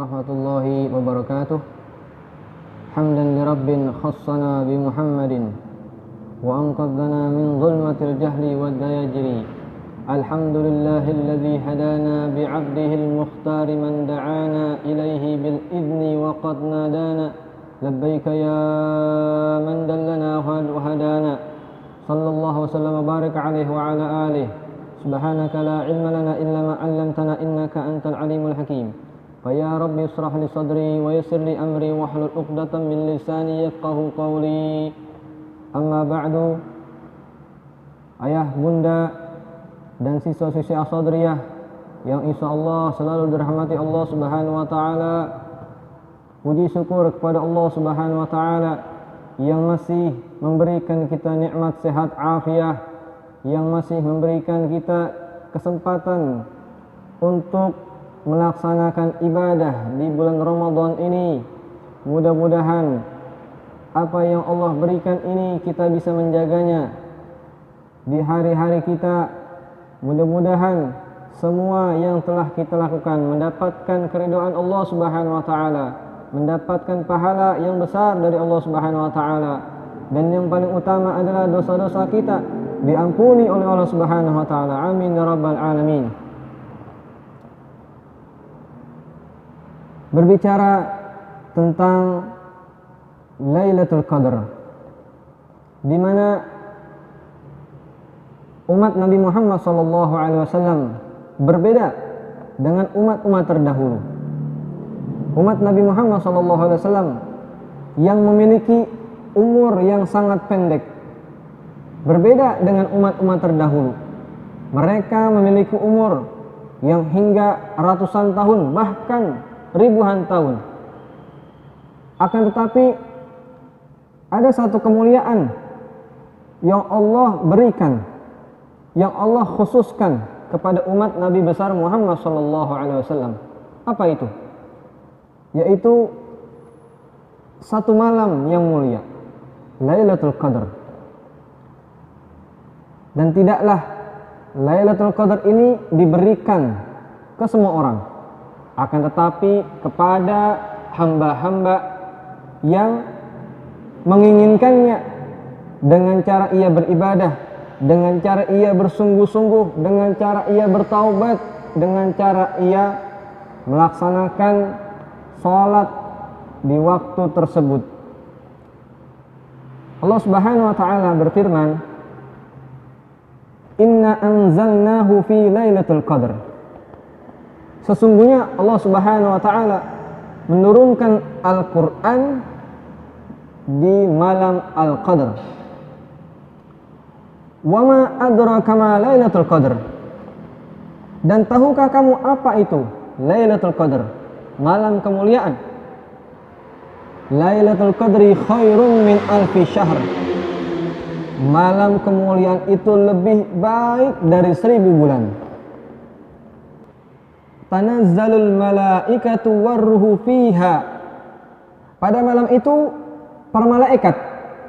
warahmatullahi wabarakatuh. Hamdan li rabbin khassana bi Muhammadin wa anqadhana min zulmatil jahli wad dayajri. Alhamdulillahilladzi hadana bi 'abdihil mukhtar man da'ana ilaihi bil idzni wa qad nadana. Labbaika ya man dallana wa hadana. Sallallahu wa sallam wa baraka alaihi wa ala alihi. Subhanaka la ilma lana illa ma 'allamtana innaka antal alimul hakim. Faya Rabbi israh li sadri wa yassir li amri wahlul 'uqdatam min lisani yafqahu qawli. Amma ba'du. Ayah, bunda dan siswa-siswi As-Sadriyah yang insyaallah selalu dirahmati Allah Subhanahu wa taala. Puji syukur kepada Allah Subhanahu wa taala yang masih memberikan kita nikmat sehat afiah, yang masih memberikan kita kesempatan untuk melaksanakan ibadah di bulan Ramadan ini. Mudah-mudahan apa yang Allah berikan ini kita bisa menjaganya di hari-hari kita. Mudah-mudahan semua yang telah kita lakukan mendapatkan keridhaan Allah Subhanahu wa taala, mendapatkan pahala yang besar dari Allah Subhanahu wa taala, dan yang paling utama adalah dosa-dosa kita diampuni oleh Allah Subhanahu wa taala. Amin ya rabbal alamin. Berbicara tentang Lailatul Qadar, di mana umat Nabi Muhammad SAW berbeda dengan umat-umat terdahulu. Umat Nabi Muhammad SAW yang memiliki umur yang sangat pendek berbeda dengan umat-umat terdahulu. Mereka memiliki umur yang hingga ratusan tahun, bahkan ribuan tahun. Akan tetapi ada satu kemuliaan yang Allah berikan, yang Allah khususkan kepada umat Nabi besar Muhammad SAW. Apa itu? Yaitu satu malam yang mulia, Lailatul Qadar. Dan tidaklah Lailatul Qadar ini diberikan ke semua orang, akan tetapi kepada hamba-hamba yang menginginkannya dengan cara ia beribadah, dengan cara ia bersungguh-sungguh, dengan cara ia bertaubat, dengan cara ia melaksanakan salat di waktu tersebut. Allah Subhanahu wa taala berfirman, "Inna anzalnahu fi Lailatul Qadar." Sesungguhnya Allah Subhanahu wa taala menurunkan Al-Qur'an di malam Al-Qadar. Wa ma adraka ma Lailatul Qadar. Dan tahukah kamu apa itu Lailatul Qadar? Malam kemuliaan. Lailatul Qadri khairun min alfi syahr. Malam kemuliaan itu lebih baik dari 1000 bulan. Tanazzalul malaikatu warruhu fiha. Pada malam itu para malaikat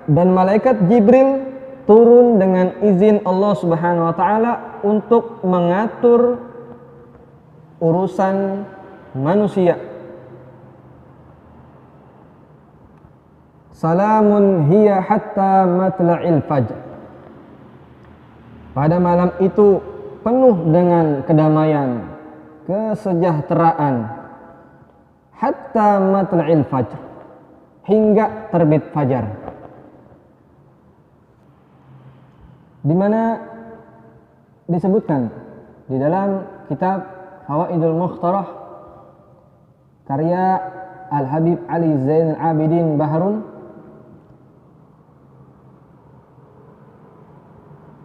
dan malaikat Jibril turun dengan izin Allah Subhanahu wa taala untuk mengatur urusan manusia. Salamun hiya hatta matla'il fajr. Pada malam itu penuh dengan kedamaian, kesejahteraan, hatta matla'il fajr, hingga terbit fajar. Di mana disebutkan di dalam kitab Fawaidul Mukhtarah karya Al-Habib Ali Zainal Abidin Baharun,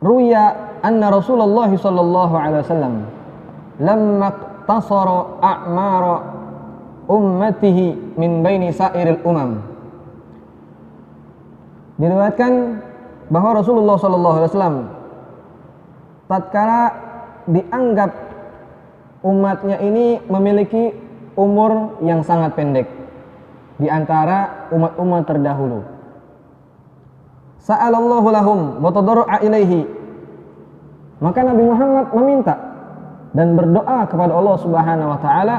ruya anna Rasulullah sallallahu alaihi wasallam lamma iqtasara a'mara ummatihi min baini sa'iril umam. Diriwayatkan bahwa Rasulullah sallallahu alaihi wasallam tatkala dianggap umatnya ini memiliki umur yang sangat pendek di antara umat-umat terdahulu, sa'alallahu lahum wa tadarra'a ilaihi, maka Nabi Muhammad meminta dan berdoa kepada Allah Subhanahu wa taala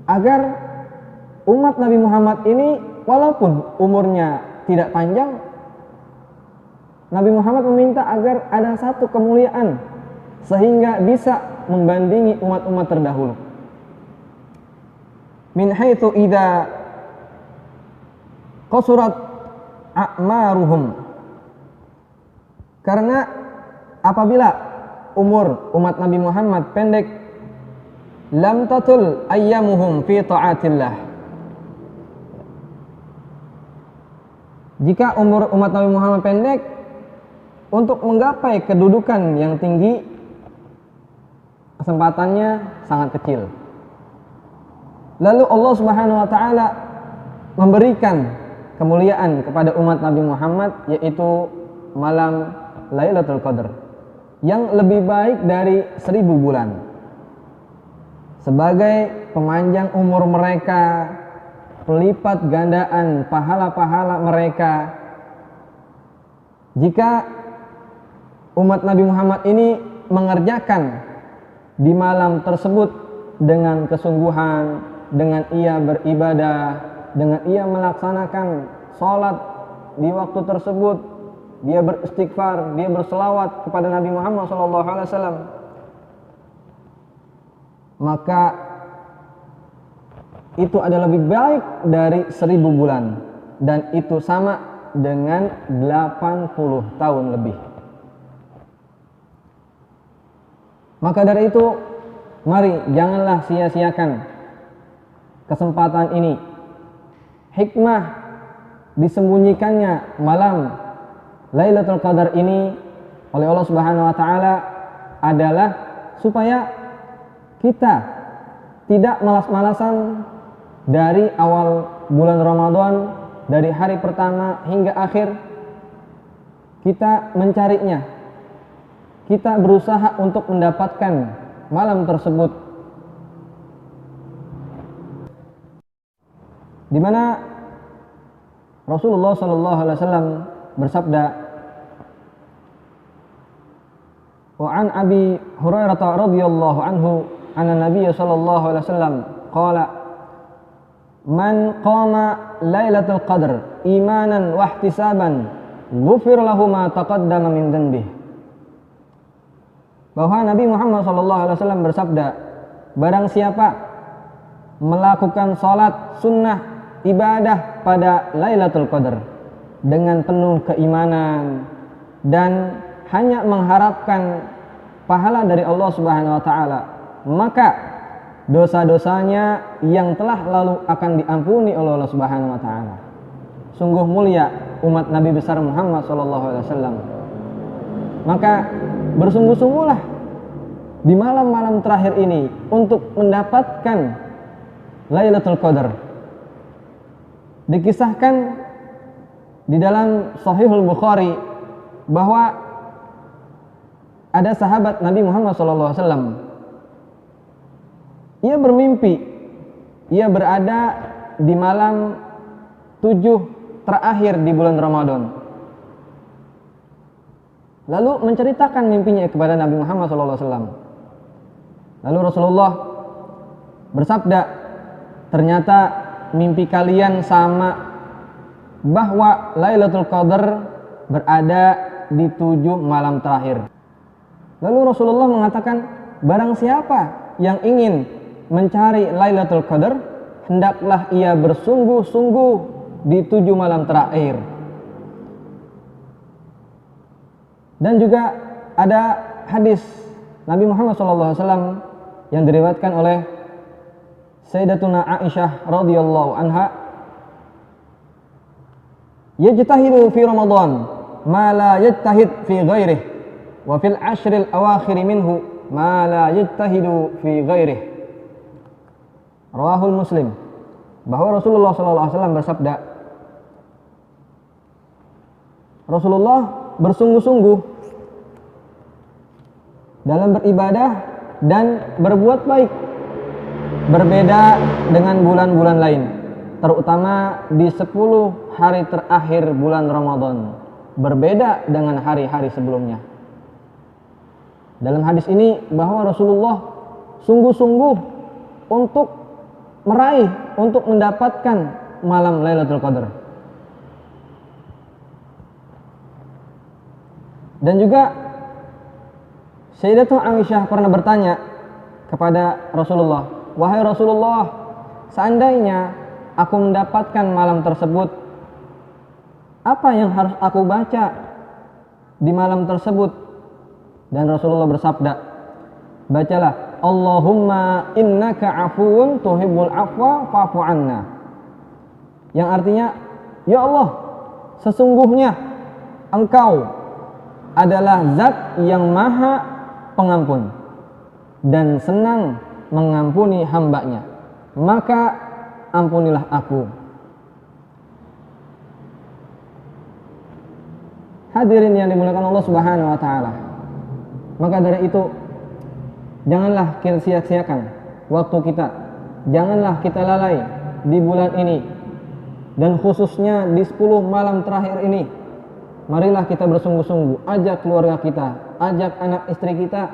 agar umat Nabi Muhammad ini walaupun umurnya tidak panjang, Nabi Muhammad meminta agar ada satu kemuliaan sehingga bisa membandingi umat-umat terdahulu. Min haitsu idza qasurat a'maruhum, karena apabila umur umat Nabi Muhammad pendek, lam tatul ayyamuhum fi ta'atillah. Jika umur umat Nabi Muhammad pendek, untuk menggapai kedudukan yang tinggi kesempatannya sangat kecil. Lalu Allah Subhanahu wa taala memberikan kemuliaan kepada umat Nabi Muhammad, yaitu malam Lailatul Qadar yang lebih baik dari 1000 bulan, sebagai pemanjang umur mereka, pelipat gandaan pahala-pahala mereka. Jika umat Nabi Muhammad ini mengerjakan di malam tersebut dengan kesungguhan, dengan ia beribadah, dengan ia melaksanakan sholat di waktu tersebut, dia beristighfar, dia berselawat kepada Nabi Muhammad SAW, maka itu adalah lebih baik dari 1000 bulan, dan itu sama dengan 80 tahun lebih. Maka dari itu, mari janganlah sia-siakan kesempatan ini. Hikmah disembunyikannya malam Lailatul Qadar ini oleh Allah Subhanahu wa taala adalah supaya kita tidak malas-malasan dari awal bulan Ramadan, dari hari pertama hingga akhir kita mencarinya. Kita berusaha untuk mendapatkan malam tersebut, di mana Rasulullah SAW bersabda, wa an Abi Hurairah radhiyallahu anhu anna Nabiy sallallahu alaihi wasallam qala man qama Lailatul Qadr imanan wa ihtisaban ghufir lahu ma taqaddama min dhanbihi. Bahwa Nabi Muhammad SAW bersabda, barang siapa melakukan sholat sunnah ibadah pada Lailatul Qadar dengan penuh keimanan dan hanya mengharapkan pahala dari Allah Subhanahu wa taala, maka dosa-dosanya yang telah lalu akan diampuni oleh Allah Subhanahu wa taala. Sungguh mulia umat Nabi besar Muhammad SAW. Maka bersungguh-sungguhlah di malam-malam terakhir ini untuk mendapatkan Lailatul Qadar. Dikisahkan di dalam Sahihul Bukhari bahwa ada sahabat Nabi Muhammad SAW. Ia bermimpi, ia berada di malam 7 terakhir di bulan Ramadan. Lalu menceritakan mimpinya kepada Nabi Muhammad SAW. Lalu Rasulullah bersabda, ternyata mimpi kalian sama, bahwa Lailatul Qadar berada di 7 malam terakhir. Lalu Rasulullah mengatakan, barang siapa yang ingin mencari Lailatul Qadar, hendaklah ia bersungguh-sungguh di 7 malam terakhir. Dan juga ada hadis Nabi Muhammad SAW yang diriwayatkan oleh Sayyidatuna Aisyah radhiyallahu anha, yajtahidu fi Ramadan ma la yajtahid fi ghairihi wa fil ashril awakhir minhu ma la yajtahidu fi ghairihi. Rawahul Muslim. Bahwa Rasulullah SAW bersabda, Rasulullah bersungguh-sungguh dalam beribadah dan berbuat baik, berbeda dengan bulan-bulan lain, terutama di 10 hari terakhir bulan Ramadan, berbeda dengan hari-hari sebelumnya. Dalam hadis ini bahwa Rasulullah sungguh-sungguh untuk meraih untuk mendapatkan malam Lailatul Qadar. Dan juga Sayyidatuna Aisyah pernah bertanya kepada Rasulullah, "Wahai Rasulullah, seandainya aku mendapatkan malam tersebut, apa yang harus aku baca di malam tersebut?" Dan Rasulullah bersabda, "Bacalah Allahumma innaka afuwun tuhibbul afwa fa'fu anna." Yang artinya, ya Allah, sesungguhnya Engkau adalah zat yang maha pengampun dan senang mengampuni hambanya, maka ampunilah aku. Hadirin yang dimuliakan Allah Subhanahu wa taala. Maka dari itu, janganlah kita sia-siakan waktu kita. Janganlah kita lalai di bulan ini, dan khususnya di 10 malam terakhir ini. Marilah kita bersungguh-sungguh, ajak keluarga kita, ajak anak istri kita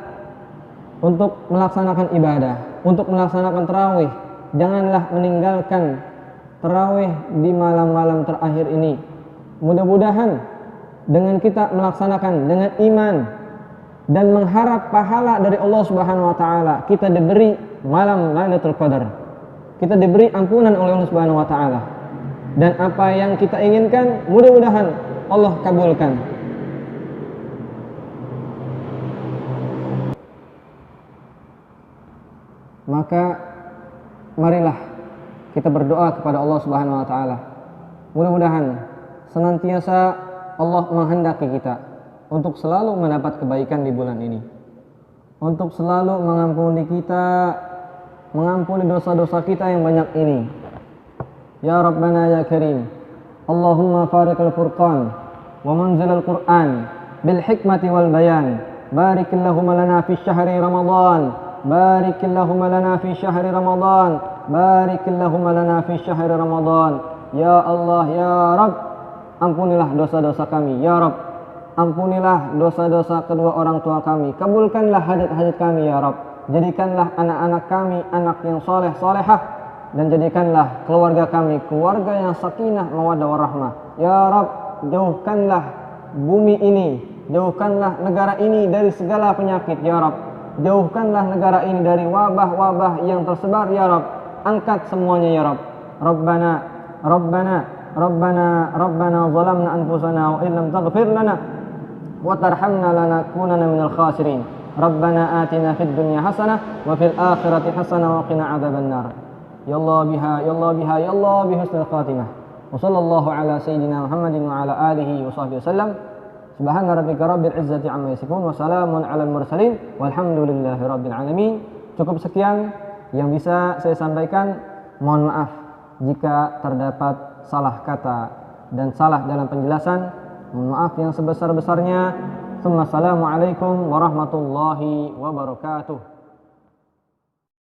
untuk melaksanakan ibadah, untuk melaksanakan tarawih. Janganlah meninggalkan tarawih di malam-malam terakhir ini. Mudah-mudahan dengan kita melaksanakan dengan iman dan mengharap pahala dari Allah Subhanahu wa taala, kita diberi malam Lailatul Qadar. Kita diberi ampunan oleh Allah Subhanahu wa taala. Dan apa yang kita inginkan, mudah-mudahan Allah kabulkan. Maka marilah kita berdoa kepada Allah Subhanahu wa taala. Mudah-mudahan senantiasa Allah menghendaki kita untuk selalu mendapat kebaikan di bulan ini. Untuk selalu mengampuni kita, mengampuni dosa-dosa kita yang banyak ini. Ya Rabbana ya Karim, Allahumma fariqal furqan wa munzilal Qur'an bil hikmati wal bayan. Barikillahumma lana fi syahri Ramadan. Barikillahumma lana fi syahri Ramadan. Barikillahumma lana fi syahri Ramadan. Ya Allah, ya Rabb, ampunilah dosa-dosa kami. Ya Rabb, ampunilah dosa-dosa kedua orang tua kami. Kabulkanlah hajat-hajat kami, ya Rabb. Jadikanlah anak-anak kami anak yang soleh solehah, dan jadikanlah keluarga kami keluarga yang sakinah mawaddah warahmah. Ya Rabb, jauhkanlah bumi ini, jauhkanlah negara ini dari segala penyakit, ya Rabb. Jauhkanlah negara ini dari wabah-wabah yang tersebar, ya Rabb. Angkat semuanya, ya Rabb. Rabbana zalamna anfusana wa illam taghfir lana wa tarhamna lanakunanna minal khasirin. Rabbana atina fid dunya hasanah wa fil akhirati hasanah wa qina adzaban nar. Ya Allah biha, ya Allah biha, ya Allah bihusnil khatimah. Wa sallallahu ala sayyidina Muhammadin wa ala alihi wa sahbihi wasallam. Subhana rabbika rabbil izzati amma yasifun wa salamun alal mursalin walhamdulillahi rabbil alamin. Cukup sekian yang bisa saya sampaikan. Mohon maaf jika terdapat salah kata dan salah dalam penjelasan. Mohon maaf yang sebesar-besarnya. Assalamualaikum warahmatullahi wabarakatuh.